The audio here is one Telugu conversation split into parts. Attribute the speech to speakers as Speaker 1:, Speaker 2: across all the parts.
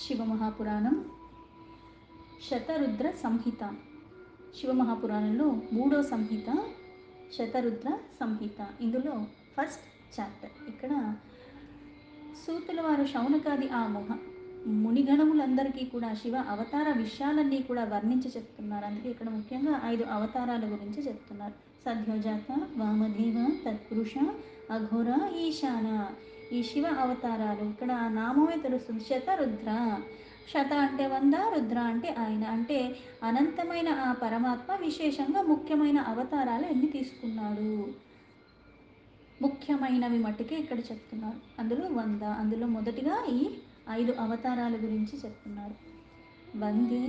Speaker 1: శివమహాపురాణం శతరుద్ర సంహిత. శివమహాపురాణంలో మూడో సంహిత శతరుద్ర సంహిత. ఇందులో ఫస్ట్ చాప్టర్. ఇక్కడ సూతుల వారు శౌనకాది ఆ మునిగణములందరికీ కూడా శివ అవతార విషయాలన్నీ కూడా వర్ణించి చెప్తున్నారు. అందుకే ఇక్కడ ముఖ్యంగా 5 అవతారాల గురించి చెప్తున్నారు. సద్యోజాత, వామదేవ, తత్పురుష, అఘోర, ఈశాన. ఈ శివ అవతారాలు ఇక్కడ నామమే తెలుస్తుంది. శతరుద్ర. శత అంటే 100, రుద్ర అంటే ఆయన. అంటే అనంతమైన ఆ పరమాత్మ విశేషంగా ముఖ్యమైన అవతారాలు ఎన్ని తీసుకున్నాడు, ముఖ్యమైనవి మట్టుకే ఇక్కడ చెప్తున్నారు. అందులో 100. అందులో మొదటిగా ఈ 5 అవతారాల గురించి చెప్తున్నారు. వందే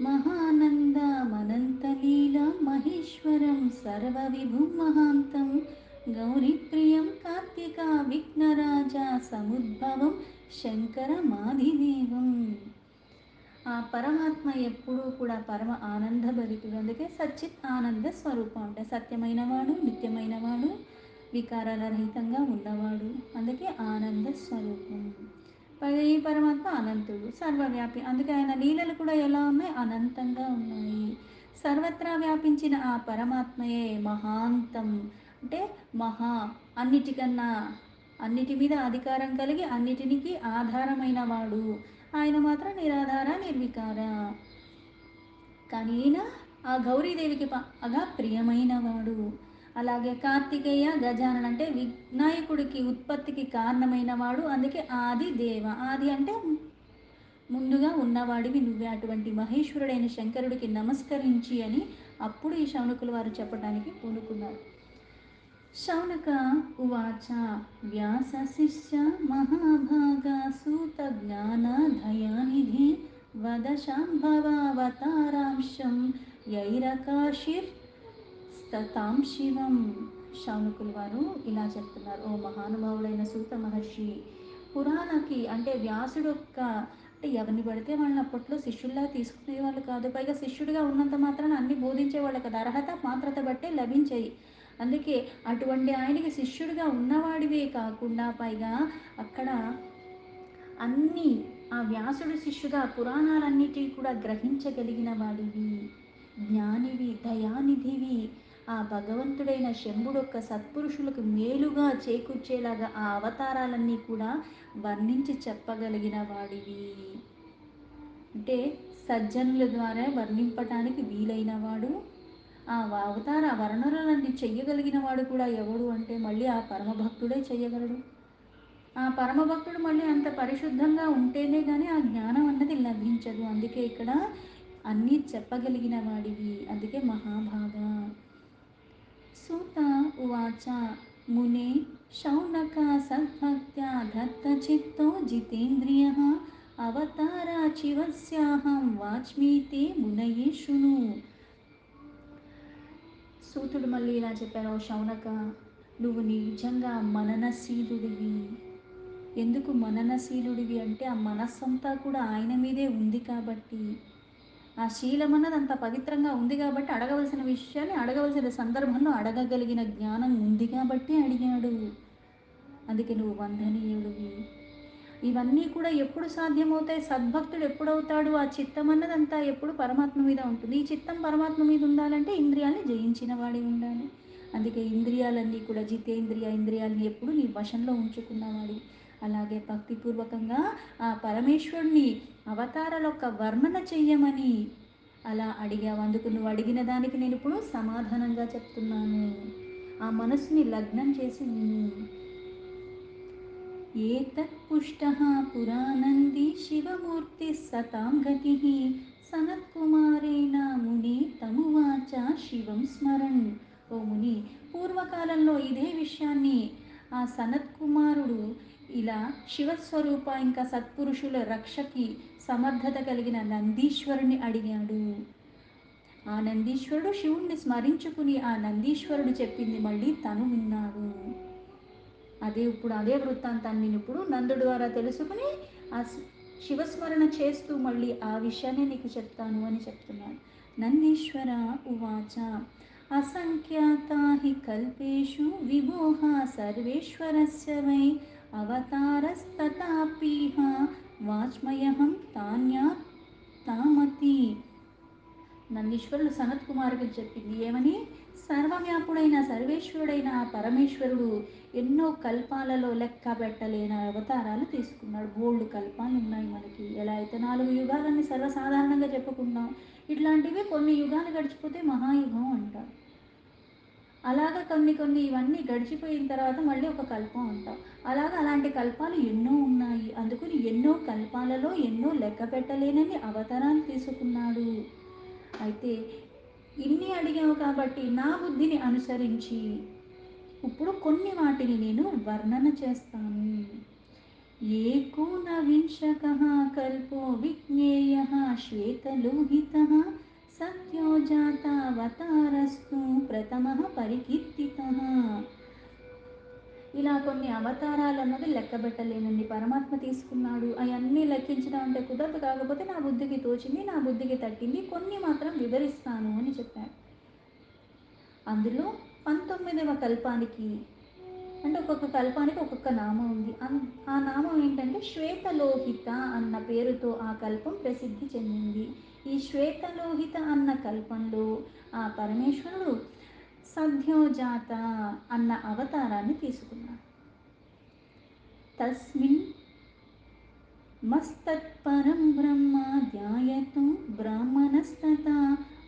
Speaker 1: మహానందమనంతలీల మహేశ్వరం సర్వవిభుం మహాంతం గౌరీప్రియం కార్తిక విఘ్నరాజ సముద్భవం శంకరమాదిదేవం. ఆ పరమాత్మ ఎప్పుడూ కూడా పరమ ఆనందభరితుడు. అందుకే సచ్చిత్ ఆనంద స్వరూపం. అంటే సత్యమైన వాడు, నిత్యమైన వాడు, వికారాల రహితంగా ఉన్నవాడు. అందుకే ఆనంద స్వరూపం. పైగా ఈ పరమాత్మ అనంతుడు, సర్వవ్యాపి. అందుకే ఆయన లీలలు కూడా ఎలా ఉన్నాయి? అనంతంగా ఉన్నాయి. సర్వత్రా వ్యాపించిన ఆ పరమాత్మయే మహాంతం. అంటే మహా, అన్నిటికన్నా, అన్నిటి మీద అధికారం కలిగి అన్నిటినికి ఆధారమైన వాడు. ఆయన మాత్రం నిరాధార, నిర్వికార. కానీ ఈయన ఆ గౌరీదేవికి బాగా ప్రియమైన వాడు. అలాగే కార్తికేయ, గజానన అంటే వినాయకుడికి ఉత్పత్తికి కారణమైన వాడు. అందుకే ఆది దేవ. ఆది అంటే ముందుగా ఉన్నవాడివి నువ్వే. అటువంటి మహేశ్వరుడైన శంకరుడికి నమస్కరించి అని అప్పుడు ఈ శౌనకుల వారు చెప్పడానికి పూనుకున్నారు. శౌనక ఉవాచ వ్యాస శిష్య మహాభాగ సూత జ్ఞాన దయానిధి వద శాంభవావతారాంశం యైరకాశిర్ స్తతాం శివం. శౌనకులు వారు ఇలా చెప్తున్నారు. ఓ మహానుభావుడైన సూత మహర్షి, పురాణకి అంటే వ్యాసుడు యొక్క, అంటే ఎవరిని పడితే వాళ్ళని అప్పట్లో శిష్యుల్లా తీసుకునేవాళ్ళు కాదు. పైగా శిష్యుడిగా ఉన్నంత మాత్రాన అన్ని బోధించేవాళ్ళు కదా, అర్హత పాత్రత బట్టే లభించాయి. అందుకే అటువంటి ఆయనకి శిష్యుడిగా ఉన్నవాడివే కాకుండా పైగా అక్కడ అన్నీ ఆ వ్యాసుడు శిష్యుగా పురాణాలన్నిటినీ కూడా గ్రహించగలిగిన వాడివి, జ్ఞానివి, దయానిధివి. ఆ భగవంతుడైన శంభుడొక్క సత్పురుషులకు మేలుగా చేకూర్చేలాగా ఆ అవతారాలన్నీ కూడా వర్ణించి చెప్పగలిగిన వాడివి. అంటే సజ్జనుల ద్వారా వర్ణింపటానికి వీలైన వాడు. ఆ అవతార వర్ణనలన్నీ చెయ్యగలిగిన వాడు కూడా ఎవడు అంటే మళ్ళీ ఆ పరమభక్తుడే చెయ్యగలడు. ఆ పరమభక్తుడు మళ్ళీ అంత పరిశుద్ధంగా ఉంటేనే కానీ ఆ జ్ఞానం అన్నది లభించదు. అందుకే ఇక్కడ అన్నీ చెప్పగలిగిన వాడివి. అందుకే మహాభాగా. సూత ఉవాచ మునే శౌనక సద్భక్త్యా దత్తచిత్తో జితేంద్రియ అవతారాచివస్యాహం వాచ్మీతే మునయే శృణు. సూతుడు మళ్ళీ ఇలా చెప్పారు. ఓ శౌనక, నువ్వు నిజంగా మననశీలుడివి. ఎందుకు మననశీలుడివి అంటే ఆ మనస్సంతా కూడా ఆయన మీదే ఉంది కాబట్టి, ఆ శీలం అన్నది అంత పవిత్రంగా ఉంది కాబట్టి అడగవలసిన విషయాన్ని అడగవలసిన సందర్భంలో అడగగలిగిన జ్ఞానం ఉంది కాబట్టి అడిగాడు. అందుకే నువ్వు వందనీయుడివి. ఇవన్నీ కూడా ఎప్పుడు సాధ్యమవుతాయి? సద్భక్తుడు ఎప్పుడవుతాడు? ఆ చిత్తం అన్నదంతా ఎప్పుడు పరమాత్మ మీద ఉంటుంది. ఈ చిత్తం పరమాత్మ మీద ఉండాలంటే ఇంద్రియాలని జయించిన వాడి ఉండాలి. అందుకే ఇంద్రియాలన్నీ కూడా జితేంద్రియ, ఇంద్రియాలని ఎప్పుడు నీ వశంలో ఉంచుకున్నవాడి. అలాగే భక్తిపూర్వకంగా ఆ పరమేశ్వరుని అవతారాల యొక్క వర్ణన చెయ్యమని అలా అడిగావు. అందుకు నువ్వు అడిగిన దానికి నేను ఇప్పుడు సమాధానంగా చెప్తున్నాను. ఆ మనసుని లగ్నం చేసి విను. ఏతత్పుష్టః పురానంది శివమూర్తి సతాం గతిః సనత్కుమారేణ ముని తమువాచ శివం స్మరన్. ఓ ముని, పూర్వకాలంలో ఇదే విషయాన్ని ఆ సనత్కుమారుడు ఇలా శివస్వరూప ఇంకా సత్పురుషుల రక్షకి సమర్థత కలిగిన నందీశ్వరుని అడిగాడు. ఆ నందీశ్వరుడు శివుణ్ణి స్మరించుకుని ఆ నందీశ్వరుడు చెప్పింది మళ్ళీ తను విన్నాడు. అదే వృత్తాంతాన్ని నేను ఇప్పుడు నందుడి ద్వారా తెలుసుకుని ఆ శివస్మరణ చేస్తూ మళ్ళీ ఆ విషయాన్ని నీకు చెప్తాను అని చెప్తున్నాను. నందీశ్వర ఉవాచ అసంఖ్యాతా హి కల్పేషు విభోః సర్వేశ్వరస్య వై అవతారస్తథాపీహ వాచ్మయహం తాన్యా తామతి. నందీశ్వరుడు సనత్ కుమారుడికి చెప్పింది ఏమని, సర్వవ్యాపుడైన సర్వేశ్వరుడైన ఆ పరమేశ్వరుడు ఎన్నో కల్పాలలో లెక్క పెట్టలేని అవతారాలు తీసుకున్నాడు. బోల్డ్ కల్పాలు ఉన్నాయి మనకి. ఎలా అయితే 4 యుగాలని సర్వసాధారణంగా చెప్పుకుంటాం, ఇట్లాంటివి కొన్ని యుగాలు గడిచిపోతే మహాయుగం అంటారు. అలాగా కొన్ని కొన్ని ఇవన్నీ గడిచిపోయిన తర్వాత మళ్ళీ ఒక కల్పం అంటాం. అలాంటి కల్పాలు ఎన్నో ఉన్నాయి. అందుకని ఎన్నో కల్పాలలో ఎన్నో లెక్క పెట్టలేనని అవతారాలు తీసుకున్నాడు. అయితే ఇన్ని అడిగావు కాబట్టి నా బుద్ధిని అనుసరించి ఇప్పుడు కొన్ని వాటిని నేను వర్ణన చేస్తాను. ఏకోనవింశకः కల్పో విజ్ఞేయः శ్వేతలోహితः సత్యో జాతావతారస్తు ప్రథమః పరికీర్తితః. ఇలా కొన్ని అవతారాలు అన్నది లెక్కబెట్టలేనన్ని పరమాత్మ తీసుకున్నాడు. అవన్నీ లెక్కించడం అంటే కుదరదు. కాకపోతే నా బుద్ధికి తోచింది, నా బుద్ధికి తట్టింది కొన్ని మాత్రం వివరిస్తాను అని చెప్పాడు. అందులో 19వ కల్పానికి, అంటే ఒక్కొక్క కల్పానికి ఒక్కొక్క నామం ఉంది. ఆ నామం ఏంటంటే శ్వేతలోహిత అన్న పేరుతో ఆ కల్పం ప్రసిద్ధి చెందింది. ఈ శ్వేతలోహిత అన్న కల్పంలో ఆ పరమేశ్వరుడు సద్యోజాత అన్న అవతారాన్ని తీసుకున్నాడు. తస్మిన్ మస్తత్పరం బ్రహ్మ ధ్యాయతు బ్రాహ్మణస్తథా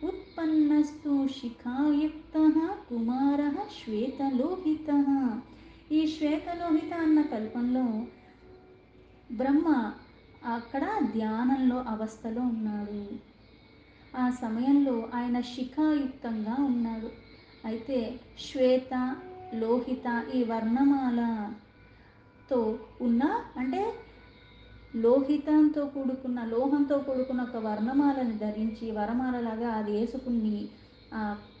Speaker 1: ఉత్పన్నస్తు శిఖాయుక్తః కుమారః శ్వేతలోహితః. ఈ శ్వేతలోహిత అన్న కల్పంలో బ్రహ్మ అక్కడ ధ్యానంలో అవస్థలో ఉన్నాడు. ఆ సమయంలో ఆయన శిఖాయుక్తంగా ఉన్నాడు. అయితే శ్వేత లోహిత ఈ వర్ణమాలతో ఉన్న, అంటే లోహితంతో కూడుకున్న ఒక వర్ణమాలను ధరించి, వరమాలలాగా అది వేసుకుని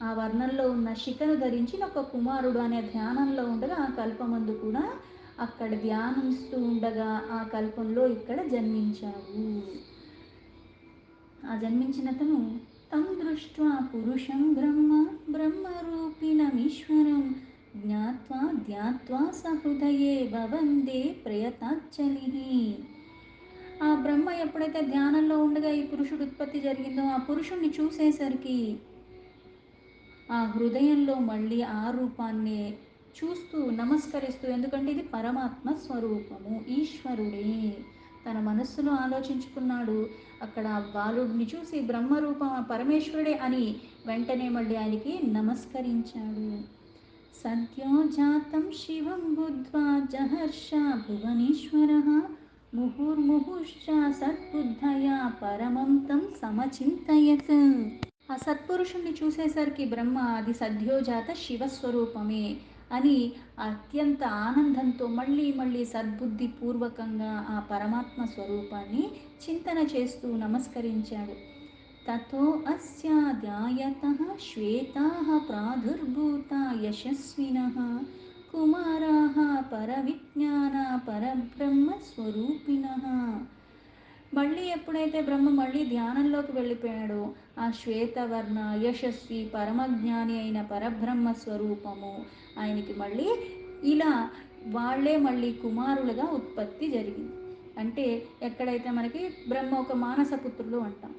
Speaker 1: ఆ వర్ణంలో ఉన్న శిఖను ధరించిన ఒక కుమారుడు అనే ధ్యానంలో ఉండగా ఆ కల్పమందు కూడా అక్కడ ధ్యానిస్తూ ఉండగా ఆ కల్పంలో ఇక్కడ జన్మించాడు. ఆ జన్మించినతను తం దృష్ట్వా పురుషం బ్రహ్మరూపిణమీశ్వరం జ్ఞాత్వా ధ్యాత్వా సహృదయే భవందే ప్రయతాంజలి. ఆ బ్రహ్మ ఎప్పుడైతే ధ్యానంలో ఉండగా ఈ పురుషుడు ఉత్పత్తి జరిగిందో ఆ పురుషుణ్ణి చూసేసరికి ఆ హృదయంలో మళ్ళీ ఆ రూపాన్ని చూస్తూ నమస్కరిస్తూ, ఎందుకంటే ఇది పరమాత్మ స్వరూపము, ఈశ్వరుడే తన మనస్సులో ఆలోచించుకున్నాడు. అక్కడ బాలుడిని చూసి బ్రహ్మరూపం పరమేశ్వరుడే అని వెంటనే మళ్ళీ ఆయనకి నమస్కరించాడు. సద్యో జాతం శివం బుద్ధ్వా జహర్ష భువనేశ్వరః ముహుర్ముహుశ్చ సద్బుద్ధయా పరమం తం సమచింతయత్. ఆ సత్పురుషుణ్ణి చూసేసరికి బ్రహ్మ అది సద్యోజాత శివస్వరూపమే అని అత్యంత ఆనందంతో మళ్ళీ మళ్ళీ సద్బుద్ధి పూర్వకంగా ఆ పరమాత్మ స్వరూపాన్ని చింతన చేస్తూ నమస్కరించాడు. తతో అస్య ధ్యాయతః శ్వేతాః ప్రాదుర్భూతా యశస్వినః కుమారాః పరవిజ్ఞాన పరబ్రహ్మ స్వరూపిణః. మళ్ళీ ఎప్పుడైతే బ్రహ్మ మళ్ళీ ధ్యానంలోకి వెళ్ళిపోయాడో ఆ శ్వేతవర్ణ యశస్వి పరమజ్ఞాని అయిన పరబ్రహ్మ స్వరూపము ఆయనకి మళ్ళీ ఇలా వాళ్ళే మళ్ళీ కుమారులుగా ఉత్పత్తి జరిగింది. అంటే ఎక్కడైతే మనకి బ్రహ్మ ఒక మానసపుత్రులు అంటాం,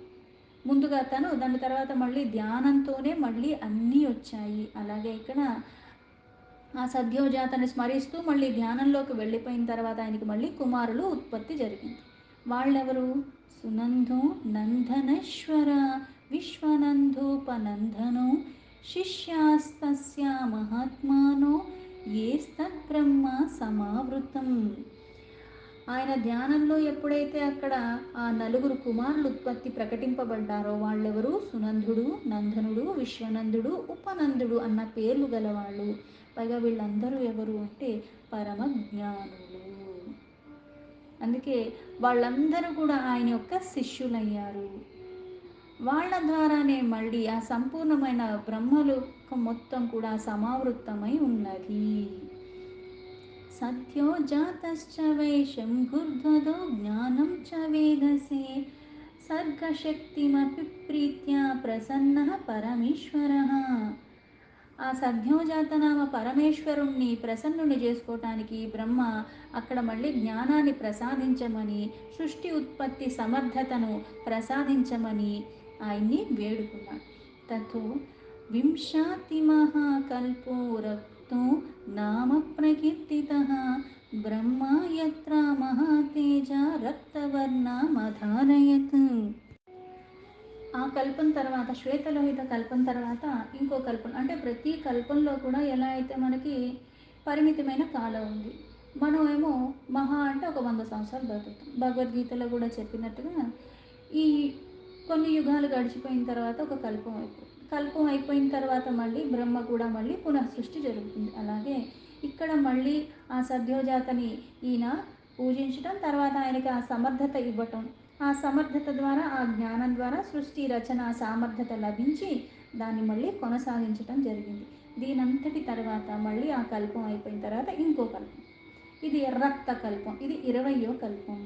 Speaker 1: ముందుగా దాని తర్వాత మళ్ళీ ధ్యానంతోనే మళ్ళీ అన్నీ వచ్చాయి. అలాగే ఇక్కడ ఆ సద్యోజాతని స్మరిస్తూ మళ్ళీ ధ్యానంలోకి వెళ్ళిపోయిన తర్వాత ఆయనకి మళ్ళీ కుమారులు ఉత్పత్తి జరిగింది. వాళ్ళెవరు? సునందో నందనేశ్వర విశ్వనందోపనందనో శిష్యాస్తస్య మహాత్మానో ఏస్తద్బ్రహ్మ సమావృతం. ఆయన ధ్యానంలో ఎప్పుడైతే అక్కడ ఆ 4 కుమారులు ఉత్పత్తి ప్రకటింపబడ్డారో వాళ్ళెవరు? సునందుడు, నందనుడు, విశ్వనందుడు, ఉపనందుడు అన్న పేర్లు గలవాళ్ళు. పైగా వీళ్ళందరూ ఎవరు అంటే పరమజ్ఞానులు. అందుకే వాళ్ళందరూ కూడా ఆయన యొక్క శిష్యులయ్యారు. వాళ్ళ ద్వారానే మళ్ళీ ఆ సంపూర్ణమైన బ్రహ్మలోకం మొత్తం కూడా సమావృతమై ఉన్నది. సత్యో జాతశ్చ వై శంభుర్ధ్వదో జ్ఞానం చ వేదసే సర్గశక్తిమపి ప్రీత్యా ప్రసన్నః పరమేశ్వరః. ఆ సద్యోజాతనామ పరమేశ్వరుణ్ణి ప్రసన్నుని చేసుకోవటానికి బ్రహ్మ అక్కడ మళ్ళీ జ్ఞానాన్ని ప్రసాదించమని, సృష్టి ఉత్పత్తి సమర్థతను ప్రసాదించమని ఆయన్ని వేడుకున్నాడు. తతో వింశాతిమహాకల్పో రక్తో నామ ప్రకీర్తితః బ్రహ్మ యత్ర మహాతేజ రక్తవర్ణమధారయత్. ఆ కల్పం తర్వాత, శ్వేతలోహిత కల్పం తర్వాత ఇంకో కల్పం, అంటే ప్రతి కల్పంలో కూడా ఎలా అయితే మనకి పరిమితమైన కాలం ఉంది. మనం ఏమో మహా అంటే ఒక 100 సంవత్సరాలు బతుకుతాం. భగవద్గీతలో కూడా చెప్పినట్టుగా ఈ కొన్ని యుగాలు గడిచిపోయిన తర్వాత ఒక కల్పం అయిపోతుంది. కల్పం అయిపోయిన తర్వాత మళ్ళీ బ్రహ్మ కూడా మళ్ళీ పునఃసృష్టి జరుగుతుంది. అలాగే ఇక్కడ మళ్ళీ ఆ సద్యోజాతని ఈయన పూజించటం, తర్వాత ఆయనకి ఆ సమర్థత ఇవ్వటం, ఆ సమర్థత ద్వారా, ఆ జ్ఞానం ద్వారా సృష్టి రచన సామర్థ్యత లభించి దాన్ని మళ్ళీ కొనసాగించటం జరిగింది. దీనంతటి తర్వాత మళ్ళీ ఆ కల్పం అయిపోయిన తర్వాత ఇంకో కల్పం, ఇది రక్త కల్పం. ఇది 20వ కల్పం.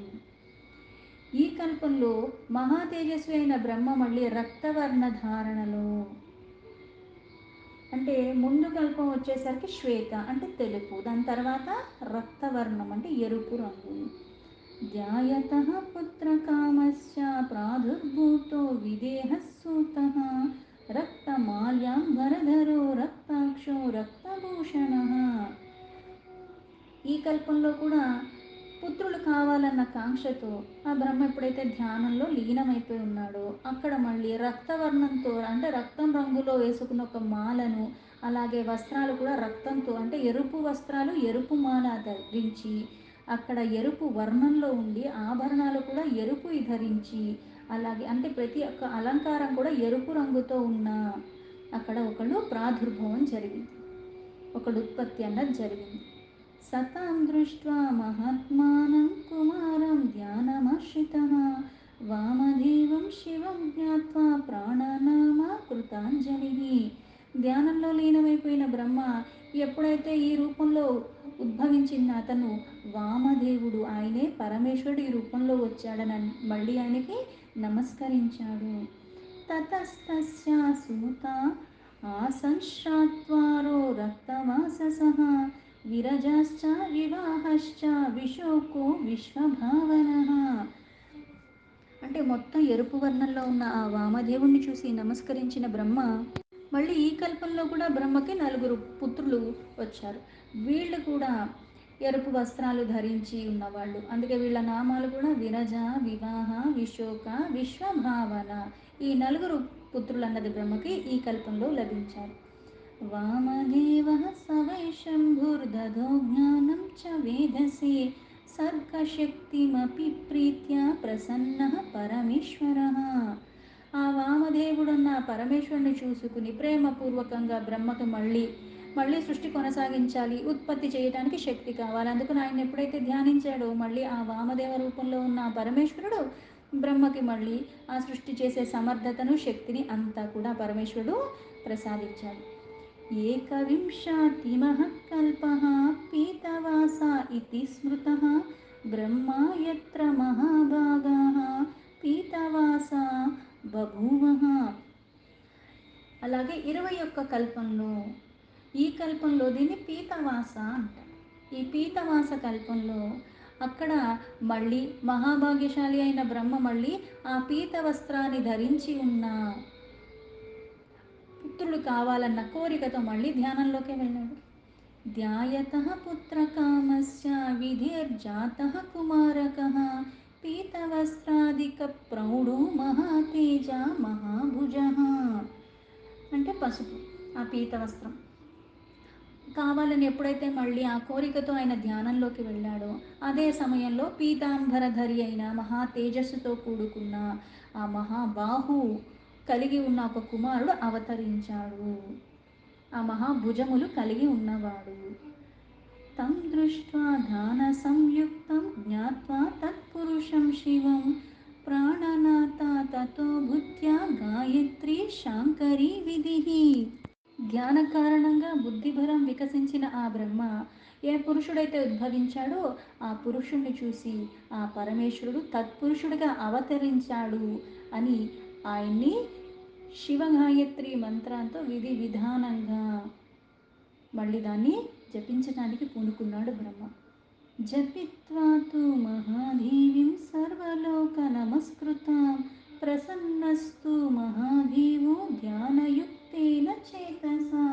Speaker 1: ఈ కల్పంలో మహా తేజస్వి అయిన బ్రహ్మ మళ్ళీ రక్తవర్ణ ధారణలో, అంటే ముందు కల్పం వచ్చేసరికి శ్వేత అంటే తెలుపు, దాని తర్వాత రక్తవర్ణం అంటే ఎరుపు రంగు. ధ్యాయతః పుత్రకామస్య ప్రాదుర్భూతో విదేహసూతః రక్తమాల్యాంబరధరో రక్తాక్షో రక్తభూషణః. ఈ కల్పంలో కూడా పుత్రులు కావాలన్న కాంక్షతో ఆ బ్రహ్మ ఎప్పుడైతే ధ్యానంలో లీనమైపోయి ఉన్నాడో అక్కడ మళ్ళీ రక్తవర్ణంతో, అంటే రక్తం రంగులో వేసుకున్న ఒక మాలను, అలాగే వస్త్రాలు కూడా రక్తంతో, అంటే ఎరుపు వస్త్రాలు ఎరుపు మాల ధరించి అక్కడ ఎరుపు వర్ణంలో ఉండి ఆభరణాలు కూడా ఎరుపు ధరించి, అలాగే అంటే ప్రతి ఒక్క అలంకారం కూడా ఎరుపు రంగుతో ఉన్న అక్కడ ఒకళ్ళు ప్రాదుర్భవం జరిగింది, ఒకడు ఉత్పత్తి అన్నది జరిగింది. సతాం దృష్ట్వా మహాత్మానం కుమారం ధ్యానమాశ్రితః వామదేవం శివం జ్ఞాత్వా ప్రాణనామ కృతాంజలి. ధ్యానంలో లీనమైపోయిన బ్రహ్మ ఎప్పుడైతే ఈ రూపంలో ఉద్భవించిన అతను వామదేవుడు, ఆయనే పరమేశ్వరుడు ఈ రూపంలో వచ్చాడని మళ్ళీ ఆయనకి నమస్కరించాడు. తతస్తస్య సూత ఆసంశ్రాత్వారో రక్తవాససః విరజాశ్చ వివాహశ్చ విశోకో విశ్వభావనః. అంటే మొత్తం ఎరుపు వర్ణంలో ఉన్న ఆ వామదేవుణ్ణి చూసి నమస్కరించిన బ్రహ్మ మళ్ళీ ఈ కల్పంలో కూడా బ్రహ్మకి 4 పుత్రులు వచ్చారు. వీళ్ళు కూడా ఎరుపు వస్త్రాలు ధరించి ఉన్నవాళ్ళు, అందుకే వీళ్ళ నామాలు కూడా విరజ, వివాహ, విశోక, విశ్వభావన. ఈ 4 పుత్రులు అన్నది బ్రహ్మకి ఈ కల్పంలో లభించారు. వామదేవ స వై శంభుర్దధో జ్ఞానం చ వేదసి సర్గశక్తిమపి ప్రీత్య ప్రసన్న పరమేశ్వర. ఆ వామదేవుడున్న పరమేశ్వరుని చూసుకుని ప్రేమపూర్వకంగా బ్రహ్మకు మళ్ళీ సృష్టి కొనసాగించాలి, ఉత్పత్తి చేయడానికి శక్తి కావాలి. అందుకని ఆయన ఎప్పుడైతే ధ్యానించాడో మళ్ళీ ఆ వామదేవ రూపంలో ఉన్న పరమేశ్వరుడు బ్రహ్మకి మళ్ళీ ఆ సృష్టి చేసే సమర్థతను, శక్తిని అంతా కూడా పరమేశ్వరుడు ప్రసాదించాడు. ఏకవింశతిమః కల్పః పీతవాస ఇతి స్మృతః బ్రహ్మా యత్ర మహాభాగాః పీతవాస బభూవః. అలాగే 21 కల్పంలో, ఈ కల్పంలో దీన్ని పీతవాస అంటారు. ఈ పీతవాస కల్పంలో అక్కడ మళ్ళీ మహాభాగ్యశాలి అయిన బ్రహ్మ మళ్ళీ ఆ పీత వస్త్రాన్ని ధరించి ఉన్న పుత్రుడు కావాలన్న కోరికతో మళ్ళీ ధ్యానంలోకి వెళ్ళాడు. ధ్యాయతః పుత్రకామస్య విధిర్జాతః కుమారకః పీతవస్త్రాదిక ప్రౌఢో మహాతేజ మహాభుజః. అంటే పసుపు, ఆ పీత వస్త్రం కావాలని ఎప్పుడైతే మళ్ళీ ఆ కోరికతో ఆయన ధ్యానంలోకి వెళ్ళాడో అదే సమయంలో పీతాంబరధరి అయిన మహా తేజస్సుతో కూడుకున్న ఆ మహాబాహు కలిగి ఉన్న ఒక కుమారుడు అవతరించాడు, ఆ మహాభుజములు కలిగి ఉన్నవాడు. తం దృష్ట్వా ధ్యాన సంయుక్తం జ్ఞాత్వా తత్పురుషం శివం ప్రాణనాథ తతో బుద్ధ్యా గాయత్రి శాంకరీ విధిః. ధ్యాన కారణంగా బుద్ధిభరం వికసించిన ఆ బ్రహ్మ ఏ పురుషుడైతే ఉద్భవించాడో ఆ పురుషుణ్ణి చూసి ఆ పరమేశ్వరుడు తత్పురుషుడిగా అవతరించాడు అని ఆయన్ని శివగాయత్రి మంత్రంతో విధి విధానంగా మళ్ళీ దాన్ని జపించడానికి పూనుకున్నాడు బ్రహ్మ. జపిత్వా తు మహాదేవీం సర్వలోక నమస్కృతాం ప్రసన్నస్తు మహాదేవో ధ్యానయుక్తేన చేతసా.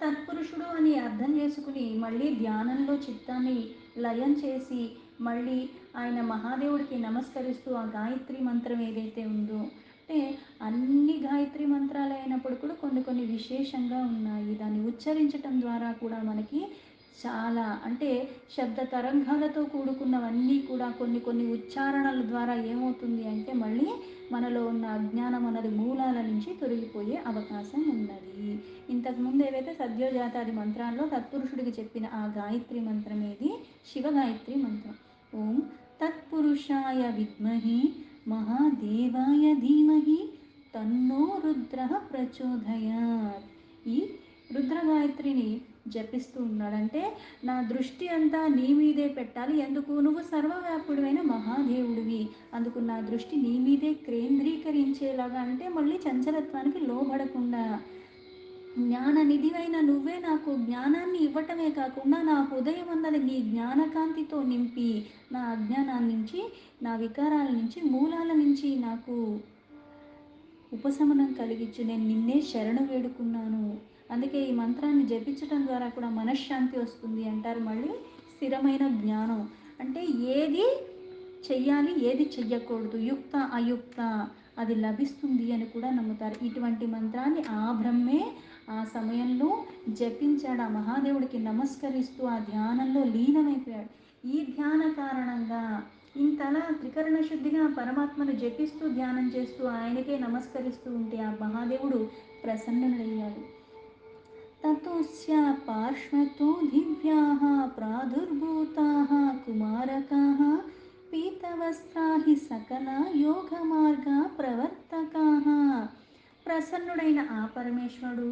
Speaker 1: తత్పురుషుడు అని అర్థం చేసుకుని మళ్ళీ ధ్యానంలో చిత్తాన్ని లయం చేసి మళ్ళీ ఆయన మహాదేవుడికి నమస్కరిస్తూ ఆ గాయత్రి మంత్రం ఏదైతే ఉందో, అంటే అన్ని గాయత్రి మంత్రాలు అయినప్పుడు కూడా కొన్ని విశేషంగా ఉన్నాయి. దాన్ని ఉచ్చరించటం ద్వారా కూడా మనకి చాలా అంటే శబ్ద తరంగాలతో కూడుకున్నవన్నీ కూడా కొన్ని ఉచ్చారణల ద్వారా ఏమవుతుంది అంటే మళ్ళీ మనలో ఉన్న అజ్ఞానం అన్నది మూలాల నుంచి తొలగిపోయే అవకాశం ఉన్నది. ఇంతకుముందు ఏవైతే సద్యోజాతాది మంత్రాల్లో తత్పురుషుడికి చెప్పిన ఆ గాయత్రి మంత్రం ఏది? శివగాయత్రి మంత్రం. ఓం తత్పురుషాయ విద్మహి మహాదేవాయ ధీమహి తన్నో రుద్ర ప్రచోదయాత్. ఈ రుద్రగాయత్రిని జపిస్తూ ఉన్నాడంటే నా దృష్టి అంతా నీ మీదే పెట్టాలి. ఎందుకు? నువ్వు సర్వవ్యాపుడైన మహాదేవుడివి, అందుకు నా దృష్టి నీ మీదే కేంద్రీకరించేలాగా, అంటే మళ్ళీ చంచలత్వానికి లోబడకుండా జ్ఞాననిధివైన నువ్వే నాకు జ్ఞానాన్ని ఇవ్వటమే కాకుండా నా హృదయం అన్నది నీ జ్ఞానకాంతితో నింపి నా అజ్ఞానాన్ని నుంచి, నా వికారాల నుంచి, మూలాల నుంచి నాకు ఉపశమనం కలిగించు. నేను నిన్నే శరణు వేడుకున్నాను. అందుకే ఈ మంత్రాన్ని జపించడం ద్వారా కూడా మనశ్శాంతి వస్తుంది అంటారు. మళ్ళీ స్థిరమైన జ్ఞానం అంటే ఏది చెయ్యాలి, ఏది చెయ్యకూడదు, యుక్త అయుక్త అది లభిస్తుంది అని కూడా నమ్ముతారు. ఇటువంటి మంత్రాన్ని ఆ బ్రహ్మే ఆ సమయంలో జపించాడు. ఆ మహాదేవుడికి నమస్కరిస్తూ ఆ ధ్యానంలో లీనమైపోయాడు. ఈ ధ్యాన కారణంగా ఇంతలా త్రికరణ శుద్ధిగా పరమాత్మను జపిస్తూ ధ్యానం చేస్తూ ఆయనకే నమస్కరిస్తూ ఉంటే ఆ మహాదేవుడు ప్రసన్నుడయ్యాడు. తతోస్య పార్శ్వతో దివ్యాః ప్రాదుర్భూతాః కుమారకాః పీతవస్త్రాహి సకల యోగమార్గా ప్రవర్తకాః. ప్రసన్నుడైన ఆ పరమేశ్వరుడు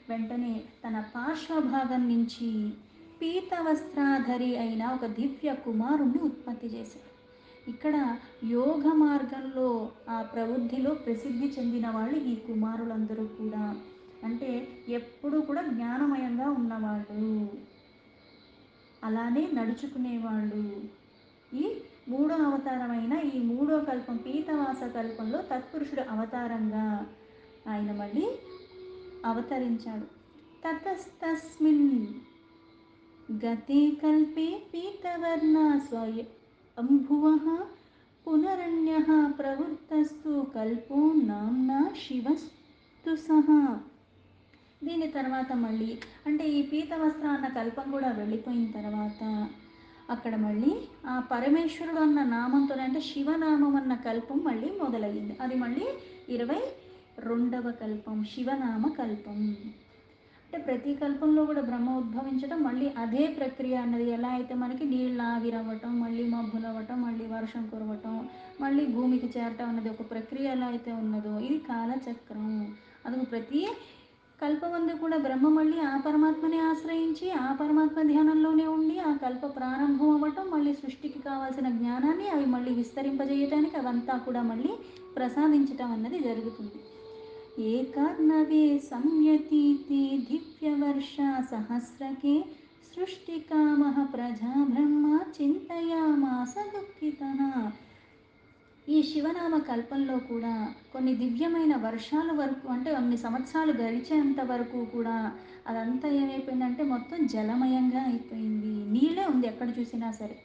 Speaker 1: వెంటనే తన పార్శ్వభాగం నుంచి పీతవస్త్రాధరి అయిన ఒక దివ్య కుమారుణ్ణి ఉత్పత్తి చేశాడు. ఇక్కడ యోగ మార్గంలో ఆ ప్రవృద్ధిలో ప్రసిద్ధి చెందిన వాళ్ళు ఈ కుమారులందరూ కూడా. అంటే ఎప్పుడూ కూడా జ్ఞానమయంగా ఉన్నవాళ్ళు, అలానే నడుచుకునేవాళ్ళు. ఈ మూడో అవతారమైన ఈ మూడో కల్పం పీతవాస కల్పంలో తత్పురుషుడు అవతారంగా ఆయన మళ్ళీ అవతరించాడు. తతస్తస్మిన్ గతే కల్పే పీతవర్ణ స్వయంభువః పునరన్యః ప్రవృత్తస్తు కల్పో నామ్నా శివస్తు సహ. దీని తర్వాత మళ్ళీ అంటే ఈ పీతవస్త్ర అన్న కల్పం కూడా వెళ్ళిపోయిన తర్వాత అక్కడ మళ్ళీ ఆ పరమేశ్వరుడు అన్న నామంతో అంటే శివనామం అన్న కల్పం మళ్ళీ మొదలయ్యింది. అది మళ్ళీ 22వ కల్పం శివనామ కల్పం. అంటే ప్రతి కల్పంలో కూడా బ్రహ్మ ఉద్భవించడం, మళ్ళీ అదే ప్రక్రియ అన్నది. ఎలా అయితే మనకి నీళ్ళు ఆవిరవ్వటం, మళ్ళీ మబ్బులు అవ్వటం, మళ్ళీ వర్షం కురవటం, మళ్ళీ భూమికి చేరటం అన్నది ఒక ప్రక్రియ ఎలా అయితే ఉన్నదో ఇది కాలచక్రం. అందుకు ప్రతి కల్పమందు కూడా బ్రహ్మ మళ్ళీ ఆ పరమాత్మని ఆశ్రయించి ఆ పరమాత్మ ధ్యానంలోనే ఉండి ఆ కల్ప ప్రారంభం అవ్వటం, మళ్ళీ సృష్టికి కావాల్సిన జ్ఞానాన్ని అవి మళ్ళీ విస్తరింపజేయటానికి అవంతా కూడా మళ్ళీ ప్రసాదించటం అన్నది జరుగుతుంది. ఏకార్ణవే సంయతీతే దివ్యవర్ష సహస్రకే సృష్టికామః ప్రజా బ్రహ్మ చింతయామాస దుఃఖితః. ఈ శివనామ కల్పంలో కూడా కొన్ని దివ్యమైన వర్షాల వరకు అంటే అన్ని సంవత్సరాలు గడిచేంత వరకు కూడా అదంతా ఏమైపోయిందంటే మొత్తం జలమయంగా అయిపోయింది. నీళ్ళే ఉంది ఎక్కడ చూసినా సరే.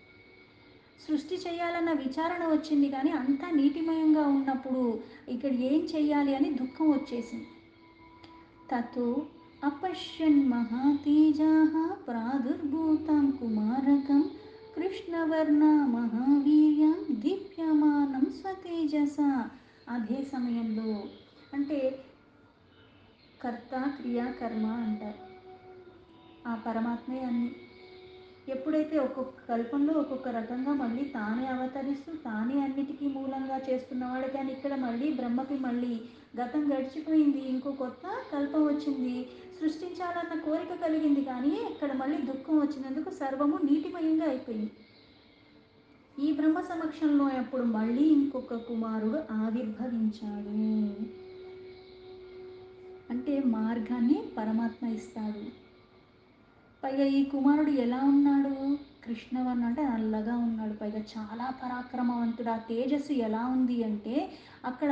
Speaker 1: సృష్టి చేయాలన్న విచారణ వచ్చింది కానీ అంతా నీటిమయంగా ఉన్నప్పుడు ఇక్కడ ఏం చెయ్యాలి అని దుఃఖం వచ్చేసింది. తతో అపశ్యన్ మహాతేజాః ప్రాదుర్భూతం కుమారకం కృష్ణవర్ణ మహావీర్యం దీప్యమానం స్వతేజస. అదే సమయంలో అంటే కర్త క్రియ కర్మ అంటారు. ఆ పరమాత్మే అన్ని. ఎప్పుడైతే ఒక్కొక్క కల్పంలో ఒక్కొక్క రకంగా మళ్ళీ తానే అవతరిస్తూ తానే అన్నిటికీ మూలంగా చేస్తున్నవాడు. కానీ ఇక్కడ మళ్ళీ బ్రహ్మకి మళ్ళీ గతం గడిచిపోయింది, ఇంకో కొత్త కల్పం వచ్చింది, సృష్టించాలన్న కోరిక కలిగింది. కానీ ఇక్కడ మళ్ళీ దుఃఖం వచ్చినందుకు సర్వము నీటిమయంగా అయిపోయింది. ఈ బ్రహ్మ సమక్షంలో అప్పుడు మళ్ళీ ఇంకొక కుమారుడు ఆవిర్భవించాడు. అంటే మార్గాన్ని పరమాత్మ ఇస్తాడు. పైగా ఈ కుమారుడు ఎలా ఉన్నాడు? కృష్ణవర్ణ అంటే నల్లగా ఉన్నాడు. పైగా చాలా పరాక్రమవంతుడు. ఆ తేజస్సు ఎలా ఉంది అంటే అక్కడ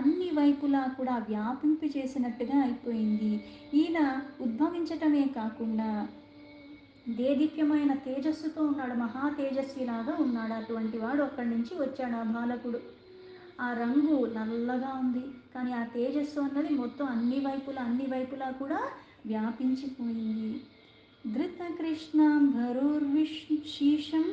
Speaker 1: అన్ని వైపులా కూడా వ్యాపింపి చేసినట్టుగా అయిపోయింది. ఈయన ఉద్భవించటమే కాకుండా దేదీప్యమైన తేజస్సుతో ఉన్నాడు. మహా తేజస్విలాగా ఉన్నాడు. అటువంటి వాడు అక్కడి నుంచి వచ్చాడు ఆ బాలకుడు. ఆ రంగు నల్లగా ఉంది, కానీ ఆ తేజస్సు అన్నది మొత్తం అన్ని వైపులా కూడా వ్యాపించిపోయింది. ధృతకృష్ణాంబరోర్విశీషం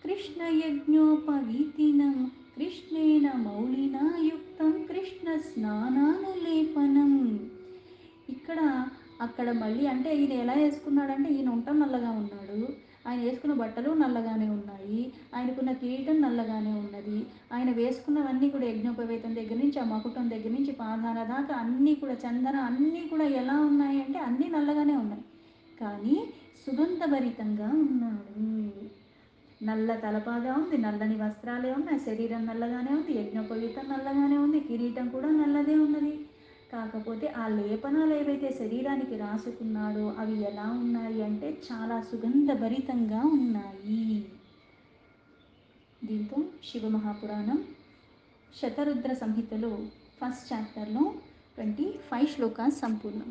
Speaker 1: కృష్ణయజ్ఞోపవీతినం కృష్ణేన మౌళినా యుక్తం కృష్ణ స్నానానులేపనం. ఇక్కడ అక్కడ మళ్ళీ అంటే ఈయన ఎలా వేసుకున్నాడంటే ఈయన ఉండటం నల్లగా ఉన్నాడు, ఆయన వేసుకున్న బట్టలు నల్లగానే ఉన్నాయి, ఆయనకున్న కిరీటం నల్లగానే ఉన్నది, ఆయన వేసుకున్నవన్నీ కూడా యజ్ఞోపవేతం దగ్గర నుంచి ఆ మకుటం దగ్గర నుంచి పాదాల దాకా అన్నీ కూడా చందన అన్నీ కూడా ఎలా ఉన్నాయి అంటే అన్నీ నల్లగానే ఉన్నాయి, కానీ సుగంధభరితంగా ఉన్నాడు. నల్ల తలపాగా ఉంది, నల్లని వస్త్రాలే ఉన్నాయి, శరీరం నల్లగానే ఉంది, యజ్ఞోపవీతం నల్లగానే ఉంది, కిరీటం కూడా నల్లదే ఉన్నది. కాకపోతే ఆ లేపనాలు ఏవైతే శరీరానికి రాసుకున్నాడో అవి ఎలా ఉన్నాయి అంటే చాలా సుగంధభరితంగా ఉన్నాయి. దీంతో శివమహాపురాణం శతరుద్ర సంహితలో ఫస్ట్ చాప్టర్లో 25 శ్లోకాలు సంపూర్ణం.